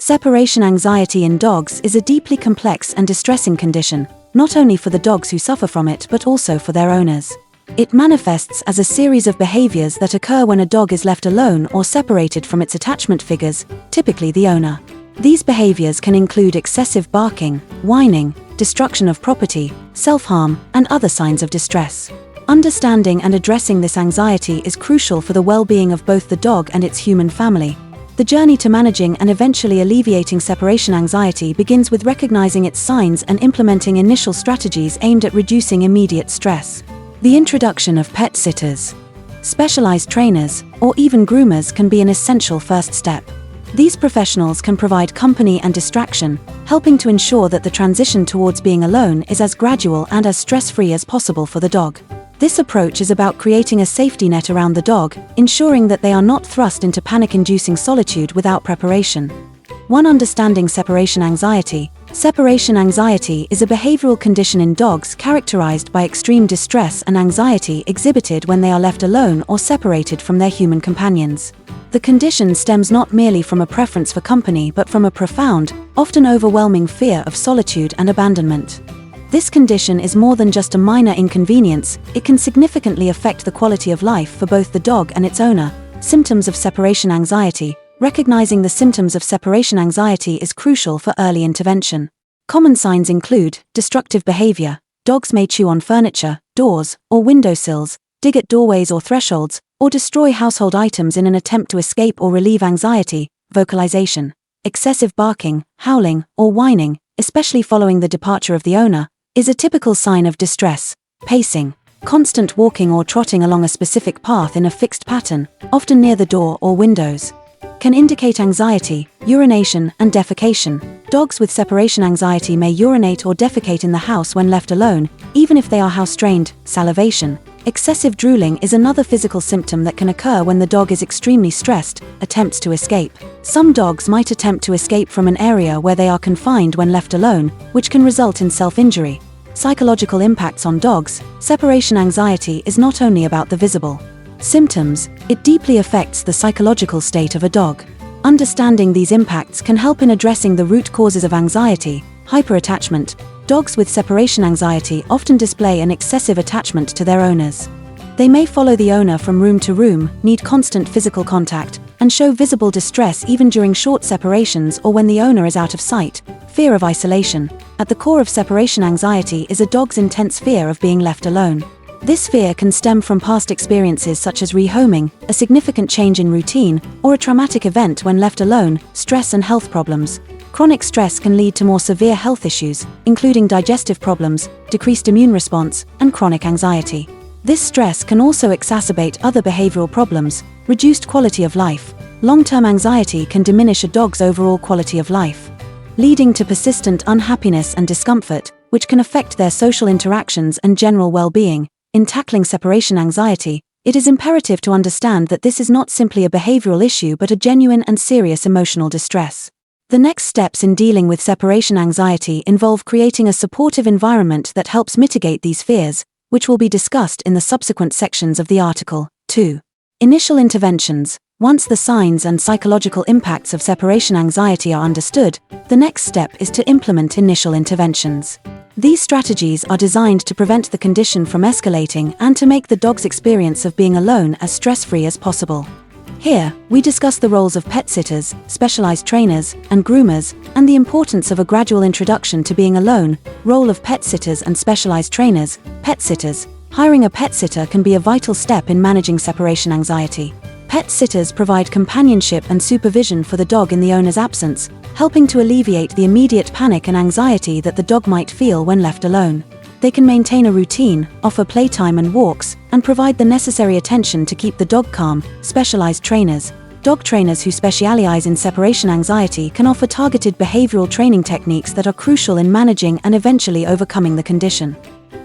Separation anxiety in dogs is a deeply complex and distressing condition, not only for the dogs who suffer from it but also for their owners. It manifests as a series of behaviors that occur when a dog is left alone or separated from its attachment figures, typically the owner. These behaviors can include excessive barking, whining, destruction of property, self-harm, and other signs of distress. Understanding and addressing this anxiety is crucial for the well-being of both the dog and its human family. The journey to managing and eventually alleviating separation anxiety begins with recognizing its signs and implementing initial strategies aimed at reducing immediate stress. The introduction of pet sitters, specialized trainers, or even groomers can be an essential first step. These professionals can provide company and distraction, helping to ensure that the transition towards being alone is as gradual and as stress-free as possible for the dog. This approach is about creating a safety net around the dog, ensuring that they are not thrust into panic-inducing solitude without preparation. 1. Understanding separation anxiety. Separation anxiety is a behavioral condition in dogs characterized by extreme distress and anxiety exhibited when they are left alone or separated from their human companions. The condition stems not merely from a preference for company but from a profound, often overwhelming fear of solitude and abandonment. This condition is more than just a minor inconvenience, it can significantly affect the quality of life for both the dog and its owner. Symptoms of separation anxiety. Recognizing the symptoms of separation anxiety is crucial for early intervention. Common signs include destructive behavior. Dogs may chew on furniture, doors, or windowsills, dig at doorways or thresholds, or destroy household items in an attempt to escape or relieve anxiety. Vocalization. Excessive barking, howling, or whining, especially following the departure of the owner, is a typical sign of distress. Pacing. Constant walking or trotting along a specific path in a fixed pattern, often near the door or windows, can indicate anxiety. Urination and defecation. Dogs with separation anxiety may urinate or defecate in the house when left alone, even if they are house-trained. Salivation. Excessive drooling is another physical symptom that can occur when the dog is extremely stressed. Attempts to escape. Some dogs might attempt to escape from an area where they are confined when left alone, which can result in self-injury. Psychological impacts on dogs. Separation anxiety is not only about the visible symptoms, it deeply affects the psychological state of a dog. Understanding these impacts can help in addressing the root causes of anxiety. Hyperattachment. Dogs with separation anxiety often display an excessive attachment to their owners. They may follow the owner from room to room, need constant physical contact, and show visible distress even during short separations or when the owner is out of sight. Fear of isolation. At the core of separation anxiety is a dog's intense fear of being left alone. This fear can stem from past experiences such as rehoming, a significant change in routine, or a traumatic event when left alone. Stress and health problems. Chronic stress can lead to more severe health issues, including digestive problems, decreased immune response, and chronic anxiety. This stress can also exacerbate other behavioral problems. Reduced quality of life. Long-term anxiety can diminish a dog's overall quality of life, leading to persistent unhappiness and discomfort, which can affect their social interactions and general well-being. In tackling separation anxiety, it is imperative to understand that this is not simply a behavioral issue but a genuine and serious emotional distress. The next steps in dealing with separation anxiety involve creating a supportive environment that helps mitigate these fears, which will be discussed in the subsequent sections of the article. 2. Initial interventions. Once the signs and psychological impacts of separation anxiety are understood, the next step is to implement initial interventions. These strategies are designed to prevent the condition from escalating and to make the dog's experience of being alone as stress-free as possible. Here, we discuss the roles of pet sitters, specialized trainers, and groomers, and the importance of a gradual introduction to being alone. Role of pet sitters and specialized trainers. Pet sitters. Hiring a pet sitter can be a vital step in managing separation anxiety. Pet sitters provide companionship and supervision for the dog in the owner's absence, helping to alleviate the immediate panic and anxiety that the dog might feel when left alone. They can maintain a routine, offer playtime and walks, and provide the necessary attention to keep the dog calm. Specialized trainers. Dog trainers who specialize in separation anxiety can offer targeted behavioral training techniques that are crucial in managing and eventually overcoming the condition.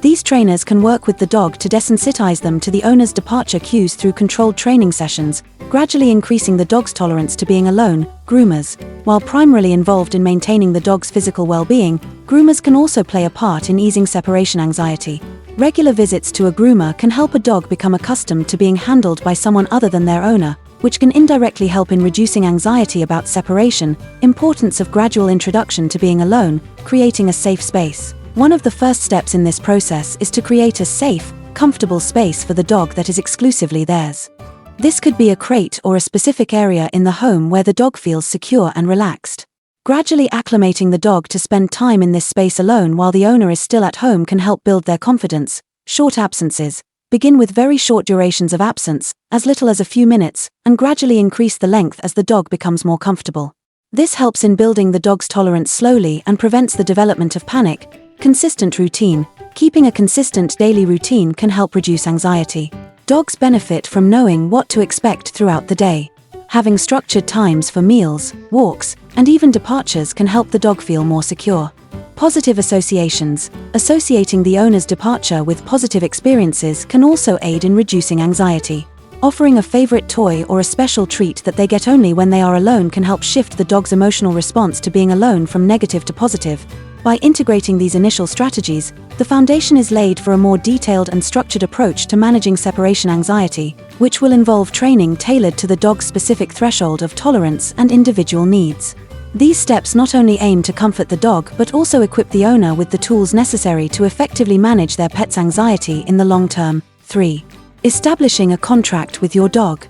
These trainers can work with the dog to desensitize them to the owner's departure cues through controlled training sessions, gradually increasing the dog's tolerance to being alone. Groomers. While primarily involved in maintaining the dog's physical well-being, groomers can also play a part in easing separation anxiety. Regular visits to a groomer can help a dog become accustomed to being handled by someone other than their owner, which can indirectly help in reducing anxiety about separation. Importance of gradual introduction to being alone, creating a safe space. One of the first steps in this process is to create a safe, comfortable space for the dog that is exclusively theirs. This could be a crate or a specific area in the home where the dog feels secure and relaxed. Gradually acclimating the dog to spend time in this space alone while the owner is still at home can help build their confidence. Short absences. Begin with very short durations of absence, as little as a few minutes, and gradually increase the length as the dog becomes more comfortable. This helps in building the dog's tolerance slowly and prevents the development of panic. Consistent routine. Keeping a consistent daily routine can help reduce anxiety. Dogs benefit from knowing what to expect throughout the day. Having structured times for meals, walks, and even departures can help the dog feel more secure. Positive associations. Associating the owner's departure with positive experiences can also aid in reducing anxiety. Offering a favorite toy or a special treat that they get only when they are alone can help shift the dog's emotional response to being alone from negative to positive. By integrating these initial strategies, the foundation is laid for a more detailed and structured approach to managing separation anxiety, which will involve training tailored to the dog's specific threshold of tolerance and individual needs. These steps not only aim to comfort the dog but also equip the owner with the tools necessary to effectively manage their pet's anxiety in the long term. 3. Establishing a contract with your dog.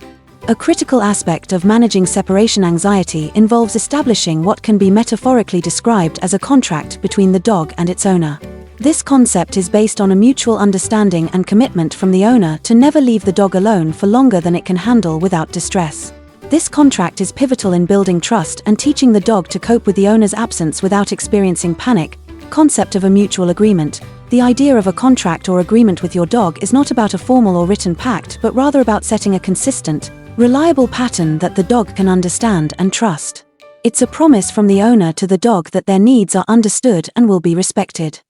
A critical aspect of managing separation anxiety involves establishing what can be metaphorically described as a contract between the dog and its owner. This concept is based on a mutual understanding and commitment from the owner to never leave the dog alone for longer than it can handle without distress. This contract is pivotal in building trust and teaching the dog to cope with the owner's absence without experiencing panic. Concept of a mutual agreement. The idea of a contract or agreement with your dog is not about a formal or written pact but rather about setting a consistent, reliable pattern that the dog can understand and trust. It's a promise from the owner to the dog that their needs are understood and will be respected.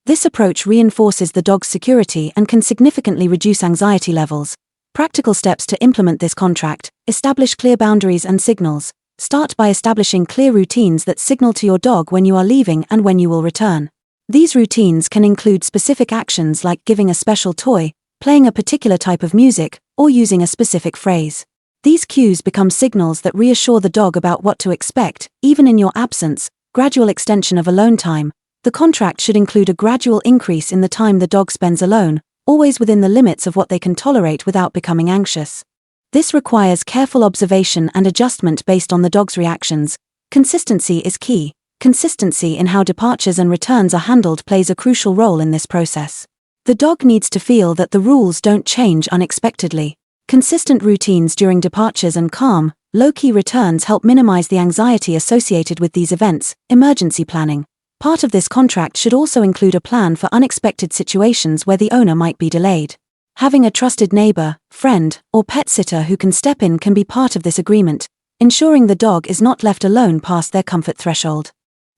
This approach reinforces the dog's security and can significantly reduce anxiety levels. Practical steps to implement this contract. Establish clear boundaries and signals. Start by establishing clear routines that signal to your dog when you are leaving and when you will return. These routines can include specific actions like giving a special toy, playing a particular type of music, or using a specific phrase. These cues become signals that reassure the dog about what to expect, even in your absence. Gradual extension of alone time. The contract should include a gradual increase in the time the dog spends alone, always within the limits of what they can tolerate without becoming anxious. This requires careful observation and adjustment based on the dog's reactions. Consistency is key. Consistency in how departures and returns are handled plays a crucial role in this process. The dog needs to feel that the rules don't change unexpectedly. Consistent routines during departures and calm, low-key returns help minimize the anxiety associated with these events. Emergency planning. Part of this contract should also include a plan for unexpected situations where the owner might be delayed. Having a trusted neighbor, friend, or pet sitter who can step in can be part of this agreement, ensuring the dog is not left alone past their comfort threshold.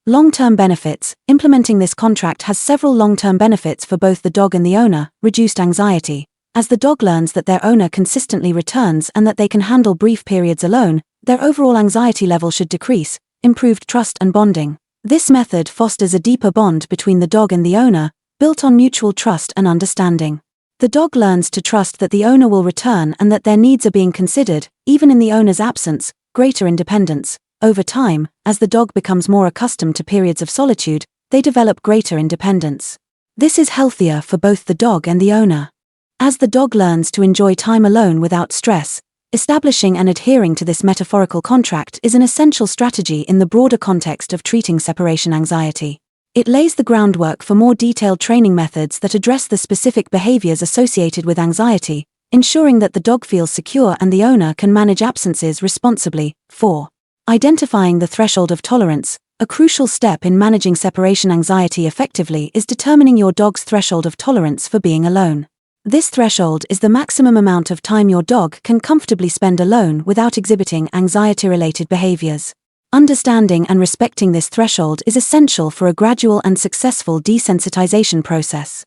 Long-term benefits. Implementing this contract has several long-term benefits for both the dog and the owner. Reduced anxiety. As the dog learns that their owner consistently returns and that they can handle brief periods alone, their overall anxiety level should decrease. Improved trust and bonding. This method fosters a deeper bond between the dog and the owner, built on mutual trust and understanding. The dog learns to trust that the owner will return and that their needs are being considered, even in the owner's absence. Greater independence. Over time, as the dog becomes more accustomed to periods of solitude, they develop greater independence. This is healthier for both the dog and the owner. As the dog learns to enjoy time alone without stress, establishing and adhering to this metaphorical contract is an essential strategy in the broader context of treating separation anxiety. It lays the groundwork for more detailed training methods that address the specific behaviors associated with anxiety, ensuring that the dog feels secure and the owner can manage absences responsibly. 4. Identifying the threshold of tolerance. A crucial step in managing separation anxiety effectively is determining your dog's threshold of tolerance for being alone. This threshold is the maximum amount of time your dog can comfortably spend alone without exhibiting anxiety-related behaviors. Understanding and respecting this threshold is essential for a gradual and successful desensitization process.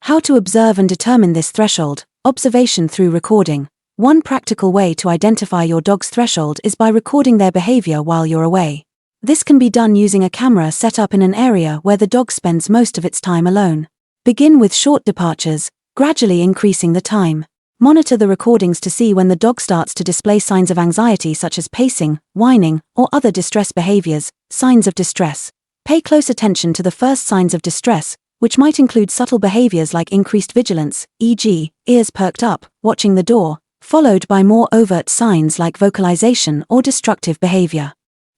How to observe and determine this threshold. Observation through recording. One practical way to identify your dog's threshold is by recording their behavior while you're away. This can be done using a camera set up in an area where the dog spends most of its time alone. Begin with short departures, gradually increasing the time. Monitor the recordings to see when the dog starts to display signs of anxiety such as pacing, whining, or other distress behaviors. Signs of distress. Pay close attention to the first signs of distress, which might include subtle behaviors like increased vigilance, e.g., ears perked up, watching the door, followed by more overt signs like vocalization or destructive behavior.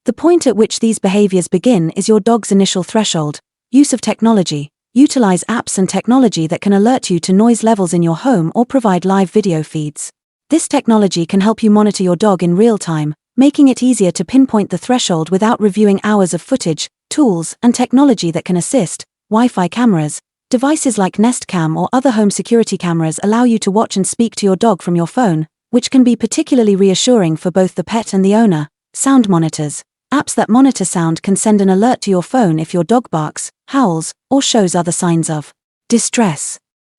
The point at which these behaviors begin is your dog's initial threshold. Use of technology. Utilize apps and technology that can alert you to noise levels in your home or provide live video feeds. This technology can help you monitor your dog in real time, making it easier to pinpoint the threshold without reviewing hours of footage. Tools and technology that can assist. Wi-Fi cameras. Devices like Nest Cam or other home security cameras allow you to watch and speak to your dog from your phone, which can be particularly reassuring for both the pet and the owner. Sound monitors. Apps that monitor sound can send an alert to your phone if your dog barks, howls, or shows other signs of distress,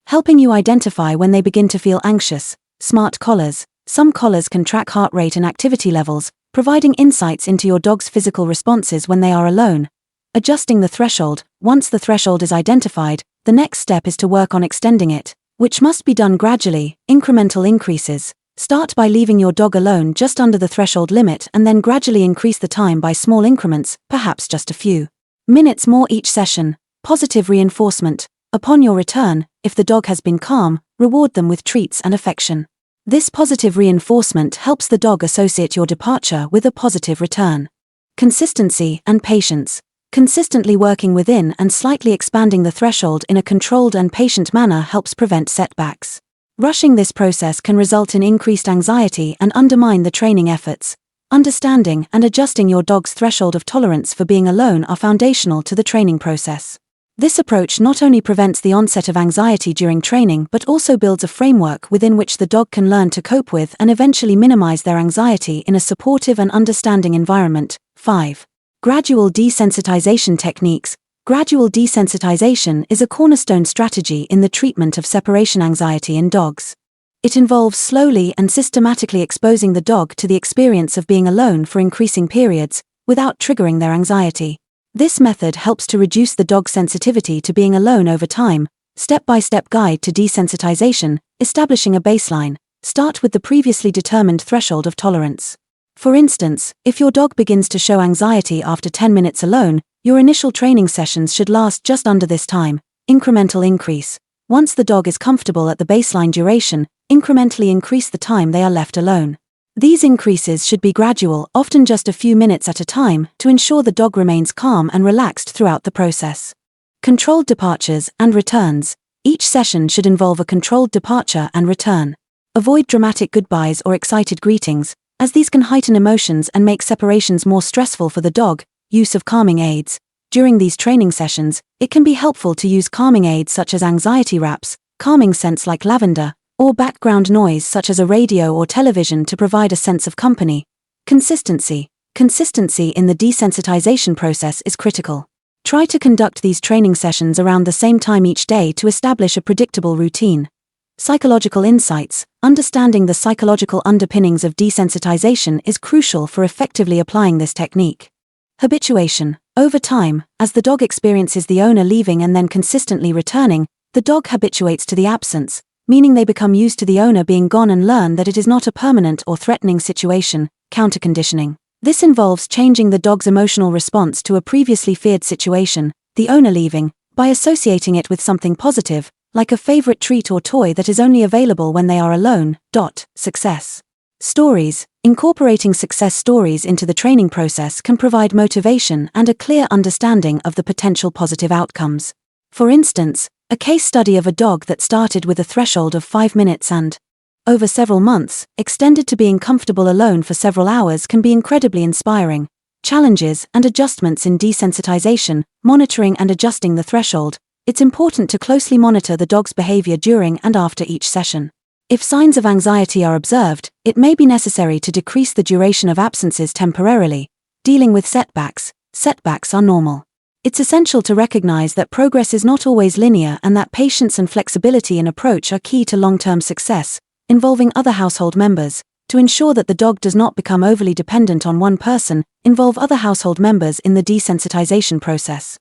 helping you identify when they begin to feel anxious. Smart collars. Some collars can track heart rate and activity levels, providing insights into your dog's physical responses when they are alone. Adjusting the threshold. Once the threshold is identified, the next step is to work on extending it, which must be done gradually. Incremental increases. Start by leaving your dog alone just under the threshold limit and then gradually increase the time by small increments, perhaps just a few minutes more each session. Positive reinforcement. Upon your return, if the dog has been calm, reward them with treats and affection. This positive reinforcement helps the dog associate your departure with a positive return. Consistency and patience. Consistently working within and slightly expanding the threshold in a controlled and patient manner helps prevent setbacks. Rushing this process can result in increased anxiety and undermine the training efforts. Understanding and adjusting your dog's threshold of tolerance for being alone are foundational to the training process. This approach not only prevents the onset of anxiety during training but also builds a framework within which the dog can learn to cope with and eventually minimize their anxiety in a supportive and understanding environment. 5. Gradual desensitization techniques. Gradual desensitization is a cornerstone strategy in the treatment of separation anxiety in dogs. It involves slowly and systematically exposing the dog to the experience of being alone for increasing periods, without triggering their anxiety. This method helps to reduce the dog's sensitivity to being alone over time. Step-by-step guide to desensitization. Establishing a baseline. Start with the previously determined threshold of tolerance. For instance, if your dog begins to show anxiety after 10 minutes alone, your initial training sessions should last just under this time. Incremental increase. Once the dog is comfortable at the baseline duration, incrementally increase the time they are left alone. These increases should be gradual, often just a few minutes at a time, to ensure the dog remains calm and relaxed throughout the process. Controlled departures and returns. Each session should involve a controlled departure and return. Avoid dramatic goodbyes or excited greetings, as these can heighten emotions and make separations more stressful for the dog. Use of calming aids. During these training sessions, it can be helpful to use calming aids such as anxiety wraps, calming scents like lavender, or background noise such as a radio or television to provide a sense of company. Consistency. Consistency in the desensitization process is critical. Try to conduct these training sessions around the same time each day to establish a predictable routine. Psychological insights. Understanding the psychological underpinnings of desensitization is crucial for effectively applying this technique. Habituation. Over time, as the dog experiences the owner leaving and then consistently returning, the dog habituates to the absence, meaning they become used to the owner being gone and learn that it is not a permanent or threatening situation. Counterconditioning. This involves changing the dog's emotional response to a previously feared situation, the owner leaving, by associating it with something positive, like a favorite treat or toy that is only available when they are alone. Success stories. Incorporating success stories into the training process can provide motivation and a clear understanding of the potential positive outcomes. For instance, a case study of a dog that started with a threshold of 5 minutes and, over several months, extended to being comfortable alone for several hours can be incredibly inspiring. Challenges and adjustments in desensitization. Monitoring and adjusting the threshold. It's important to closely monitor the dog's behavior during and after each session. If signs of anxiety are observed, it may be necessary to decrease the duration of absences temporarily. Dealing with setbacks. Setbacks are normal. It's essential to recognize that progress is not always linear and that patience and flexibility in approach are key to long-term success. Involving other household members. To ensure that the dog does not become overly dependent on one person, involve other household members in the desensitization process.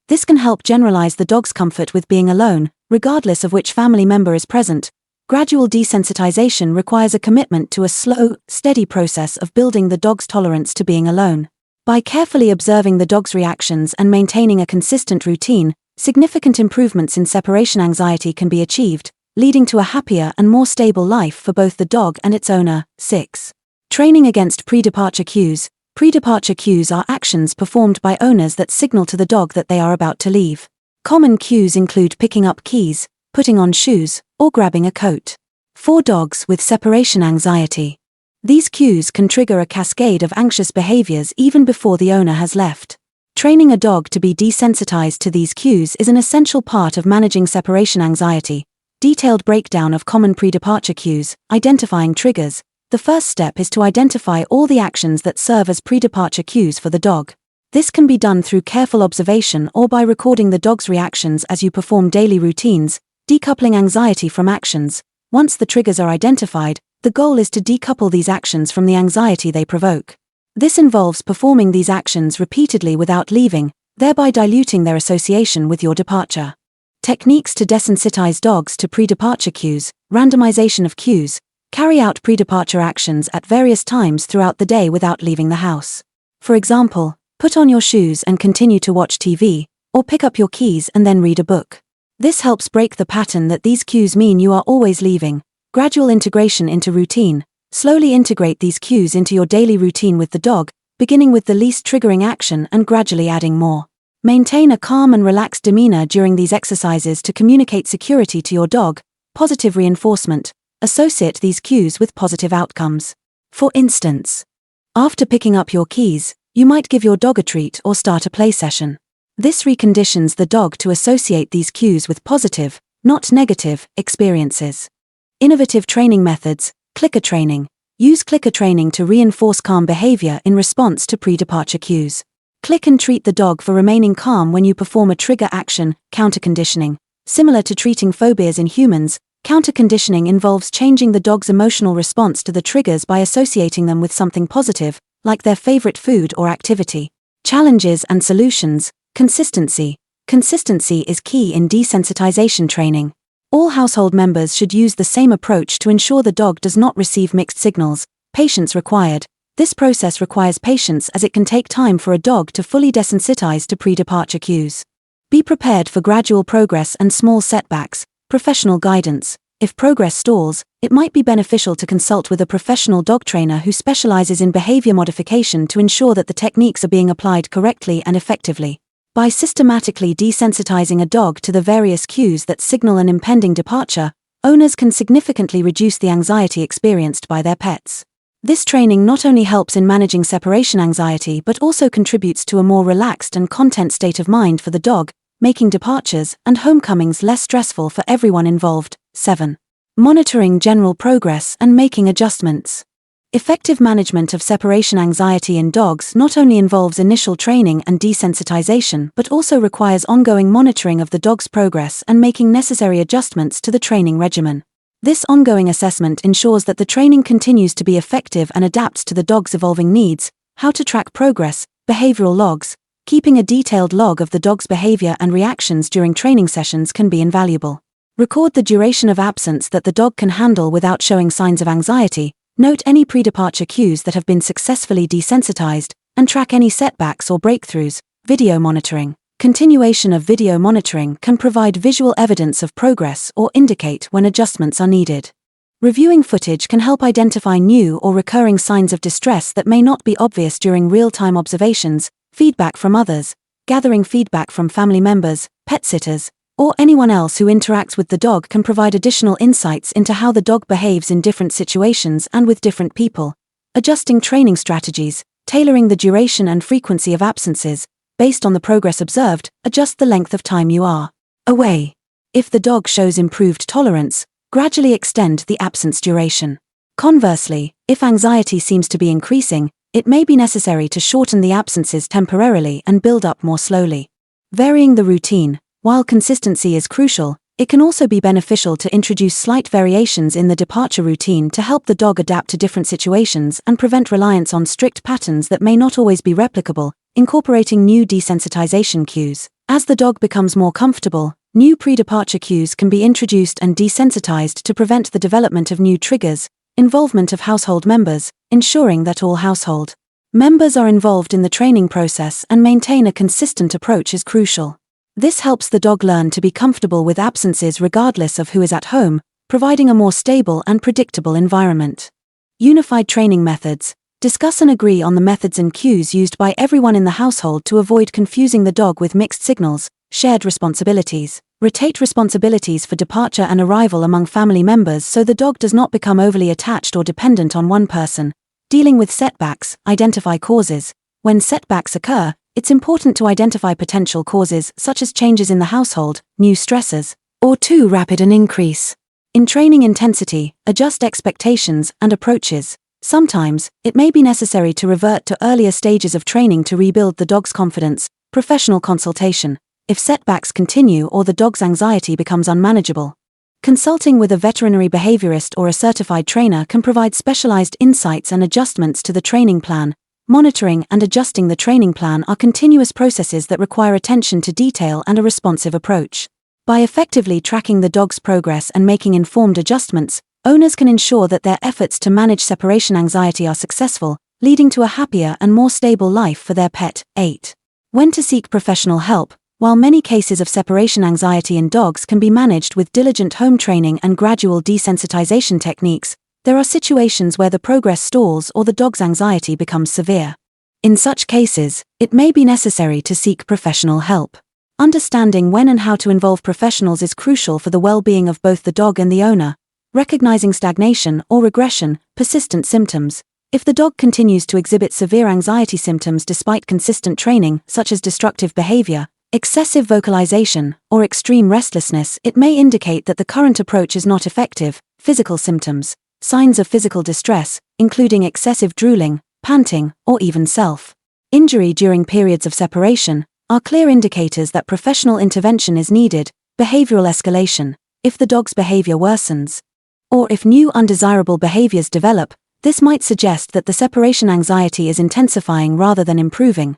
This can help generalize the dog's comfort with being alone, regardless of which family member is present. Gradual desensitization requires a commitment to a slow, steady process of building the dog's tolerance to being alone. By carefully observing the dog's reactions and maintaining a consistent routine, significant improvements in separation anxiety can be achieved, leading to a happier and more stable life for both the dog and its owner. 6. Training against pre-departure cues. Pre-departure cues are actions performed by owners that signal to the dog that they are about to leave. Common cues include picking up keys, putting on shoes, or grabbing a coat. For dogs with separation anxiety, these cues can trigger a cascade of anxious behaviors even before the owner has left. Training a dog to be desensitized to these cues is an essential part of managing separation anxiety. Detailed breakdown of common pre-departure cues, identifying triggers. The first step is to identify all the actions that serve as pre-departure cues for the dog. This can be done through careful observation or by recording the dog's reactions as you perform daily routines, decoupling anxiety from actions. Once the triggers are identified, the goal is to decouple these actions from the anxiety they provoke. This involves performing these actions repeatedly without leaving, thereby diluting their association with your departure. Techniques to desensitize dogs to pre-departure cues. Randomization of cues. Carry out pre-departure actions at various times throughout the day without leaving the house. For example, put on your shoes and continue to watch TV, or pick up your keys and then read a book. This helps break the pattern that these cues mean you are always leaving. Gradual integration into routine. Slowly integrate these cues into your daily routine with the dog, beginning with the least triggering action and gradually adding more. Maintain a calm and relaxed demeanor during these exercises to communicate security to your dog. Positive reinforcement. Associate these cues with positive outcomes. For instance, after picking up your keys, you might give your dog a treat or start a play session. This reconditions the dog to associate these cues with positive, not negative, experiences. Innovative training methods. Clicker training. Use clicker training to reinforce calm behavior in response to pre-departure cues. Click and treat the dog for remaining calm when you perform a trigger action. Counter-conditioning. Similar to treating phobias in humans, counter-conditioning involves changing the dog's emotional response to the triggers by associating them with something positive, like their favorite food or activity. Challenges and solutions. Consistency. Consistency is key in desensitization training. All household members should use the same approach to ensure the dog does not receive mixed signals. Patience required. This process requires patience as it can take time for a dog to fully desensitize to pre-departure cues. Be prepared for gradual progress and small setbacks. Professional guidance. If progress stalls, it might be beneficial to consult with a professional dog trainer who specializes in behavior modification to ensure that the techniques are being applied correctly and effectively. By systematically desensitizing a dog to the various cues that signal an impending departure, owners can significantly reduce the anxiety experienced by their pets. This training not only helps in managing separation anxiety but also contributes to a more relaxed and content state of mind for the dog, making departures and homecomings less stressful for everyone involved. 7. Monitoring general progress and making adjustments. Effective management of separation anxiety in dogs not only involves initial training and desensitization but also requires ongoing monitoring of the dog's progress and making necessary adjustments to the training regimen. This ongoing assessment ensures that the training continues to be effective and adapts to the dog's evolving needs. How to track progress. Behavioral logs. Keeping a detailed log of the dog's behavior and reactions during training sessions can be invaluable. Record the duration of absence that the dog can handle without showing signs of anxiety. Note any pre-departure cues that have been successfully desensitized, and track any setbacks or breakthroughs. Video monitoring. Continuation of video monitoring can provide visual evidence of progress or indicate when adjustments are needed. Reviewing footage can help identify new or recurring signs of distress that may not be obvious during real-time observations. Feedback from others. Gathering feedback from family members, pet sitters, or anyone else who interacts with the dog can provide additional insights into how the dog behaves in different situations and with different people. Adjusting training strategies. Tailoring the duration and frequency of absences. Based on the progress observed, adjust the length of time you are away. If the dog shows improved tolerance, gradually extend the absence duration. Conversely, if anxiety seems to be increasing, it may be necessary to shorten the absences temporarily and build up more slowly. Varying the routine. While consistency is crucial, it can also be beneficial to introduce slight variations in the departure routine to help the dog adapt to different situations and prevent reliance on strict patterns that may not always be replicable. Incorporating new desensitization cues. As the dog becomes more comfortable, New pre-departure cues can be introduced and desensitized to prevent the development of new triggers. Involvement of household members, ensuring that all household members are involved in the training process and maintain a consistent approach is crucial. This helps the dog learn to be comfortable with absences regardless of who is at home, providing a more stable and predictable environment. Unified training methods. Discuss and agree on the methods and cues used by everyone in the household to avoid confusing the dog with mixed signals. Shared responsibilities. Rotate responsibilities for departure and arrival among family members so the dog does not become overly attached or dependent on one person. Dealing with setbacks. Identify causes. When setbacks occur, it's important to identify potential causes such as changes in the household, new stressors, or too rapid an increase in training intensity. Adjust expectations and approaches. Sometimes, it may be necessary to revert to earlier stages of training to rebuild the dog's confidence. Professional consultation. If setbacks continue or the dog's anxiety becomes unmanageable, consulting with a veterinary behaviorist or a certified trainer can provide specialized insights and adjustments to the training plan. Monitoring and adjusting the training plan are continuous processes that require attention to detail and a responsive approach. By effectively tracking the dog's progress and making informed adjustments, owners can ensure that their efforts to manage separation anxiety are successful, leading to a happier and more stable life for their pet. 8. When to seek professional help. While many cases of separation anxiety in dogs can be managed with diligent home training and gradual desensitization techniques, there are situations where the progress stalls or the dog's anxiety becomes severe. In such cases, it may be necessary to seek professional help. Understanding when and how to involve professionals is crucial for the well-being of both the dog and the owner. Recognizing stagnation or regression, persistent symptoms. If the dog continues to exhibit severe anxiety symptoms despite consistent training, such as destructive behavior, excessive vocalization, or extreme restlessness, it may indicate that the current approach is not effective. Physical symptoms. Signs of physical distress, including excessive drooling, panting, or even self-injury during periods of separation, are clear indicators that professional intervention is needed. Behavioral escalation. If the dog's behavior worsens, or if new undesirable behaviors develop, this might suggest that the separation anxiety is intensifying rather than improving.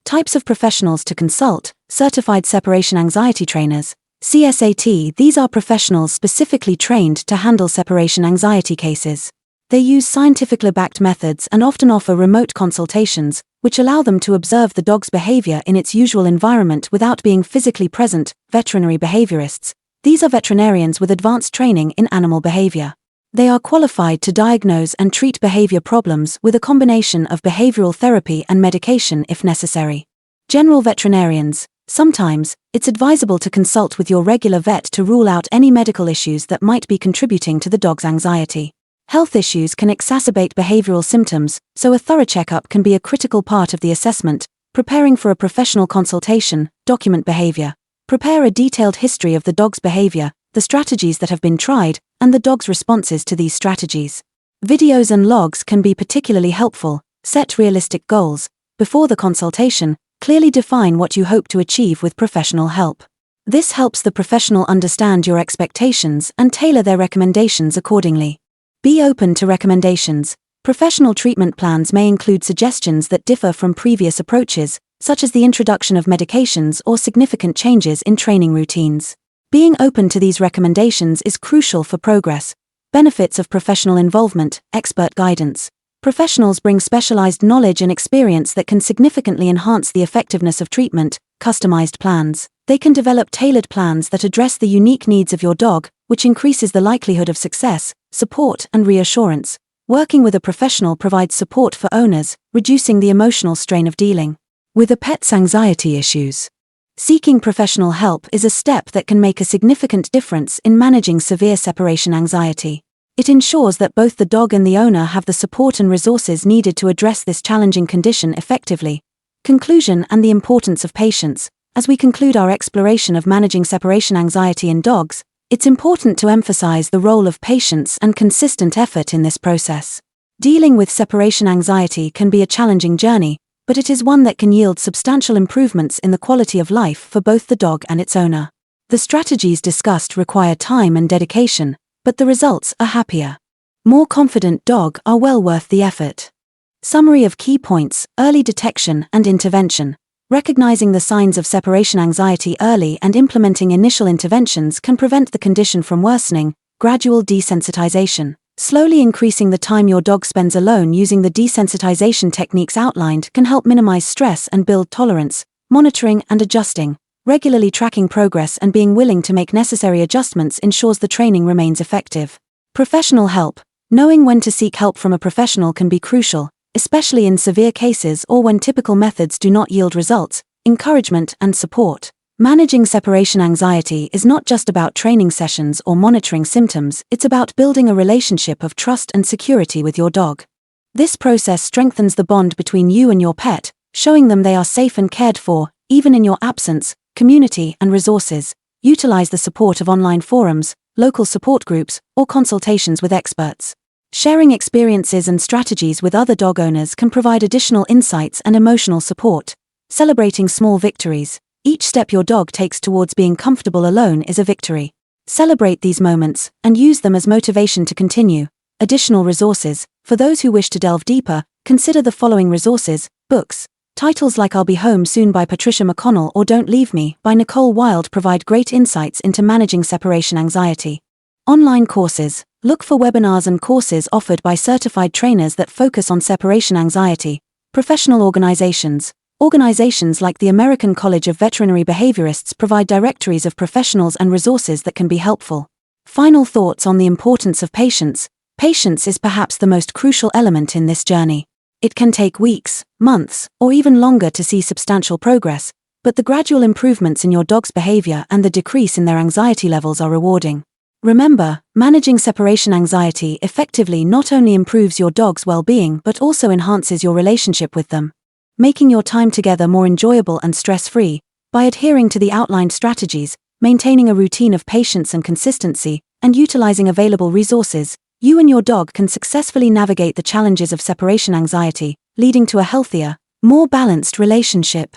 Types of professionals to consult. Certified separation anxiety trainers, CSAT. These are professionals specifically trained to handle separation anxiety cases. They use scientifically backed methods and often offer remote consultations, which allow them to observe the dog's behavior in its usual environment without being physically present. Veterinary behaviorists. These are veterinarians with advanced training in animal behavior. They are qualified to diagnose and treat behavior problems with a combination of behavioral therapy and medication if necessary. General veterinarians. Sometimes, it's advisable to consult with your regular vet to rule out any medical issues that might be contributing to the dog's anxiety. Health issues can exacerbate behavioral symptoms, so a thorough checkup can be a critical part of the assessment. Preparing for a professional consultation. Document behavior. Prepare a detailed history of the dog's behavior, the strategies that have been tried, and the dog's responses to these strategies. Videos and logs can be particularly helpful. Set realistic goals. Before the consultation, clearly define what you hope to achieve with professional help. This helps the professional understand your expectations and tailor their recommendations accordingly. Be open to recommendations. Professional treatment plans may include suggestions that differ from previous approaches, such as the introduction of medications or significant changes in training routines. Being open to these recommendations is crucial for progress. Benefits of professional involvement. Expert guidance. Professionals bring specialized knowledge and experience that can significantly enhance the effectiveness of treatment. Customized plans. They can develop tailored plans that address the unique needs of your dog, which increases the likelihood of success. Support and reassurance. Working with a professional provides support for owners, reducing the emotional strain of dealing with a pet's anxiety issues. Seeking professional help is a step that can make a significant difference in managing severe separation anxiety. It ensures that both the dog and the owner have the support and resources needed to address this challenging condition effectively. Conclusion and the importance of patience. As we conclude our exploration of managing separation anxiety in dogs, it's important to emphasize the role of patience and consistent effort in this process. Dealing with separation anxiety can be a challenging journey, but it is one that can yield substantial improvements in the quality of life for both the dog and its owner. The strategies discussed require time and dedication, but the results are happier, more confident dog are well worth the effort. Summary of key points. Early detection and intervention. Recognizing the signs of separation anxiety early and implementing initial interventions can prevent the condition from worsening. Gradual desensitization. Slowly increasing the time your dog spends alone using the desensitization techniques outlined can help minimize stress and build tolerance. Monitoring and adjusting. Regularly tracking progress and being willing to make necessary adjustments ensures the training remains effective. Professional help. Knowing when to seek help from a professional can be crucial, especially in severe cases or when typical methods do not yield results. Encouragement and support. Managing separation anxiety is not just about training sessions or monitoring symptoms, it's about building a relationship of trust and security with your dog. This process strengthens the bond between you and your pet, showing them they are safe and cared for, even in your absence. Community and resources. Utilize the support of online forums, local support groups, or consultations with experts. Sharing experiences and strategies with other dog owners can provide additional insights and emotional support. Celebrating small victories. Each step your dog takes towards being comfortable alone is a victory. Celebrate these moments and use them as motivation to continue. Additional resources. For those who wish to delve deeper, consider the following resources. Books. Titles like I'll Be Home Soon by Patricia McConnell or Don't Leave Me by Nicole Wilde provide great insights into managing separation anxiety. Online courses. Look for webinars and courses offered by certified trainers that focus on separation anxiety. Professional organizations. Organizations like the American College of Veterinary Behaviorists provide directories of professionals and resources that can be helpful. Final thoughts on the importance of patience. Patience is perhaps the most crucial element in this journey. It can take weeks, months, or even longer to see substantial progress, but the gradual improvements in your dog's behavior and the decrease in their anxiety levels are rewarding. Remember, managing separation anxiety effectively not only improves your dog's well-being but also enhances your relationship with them, making your time together more enjoyable and stress-free. By adhering to the outlined strategies, maintaining a routine of patience and consistency, and utilizing available resources, you and your dog can successfully navigate the challenges of separation anxiety, leading to a healthier, more balanced relationship.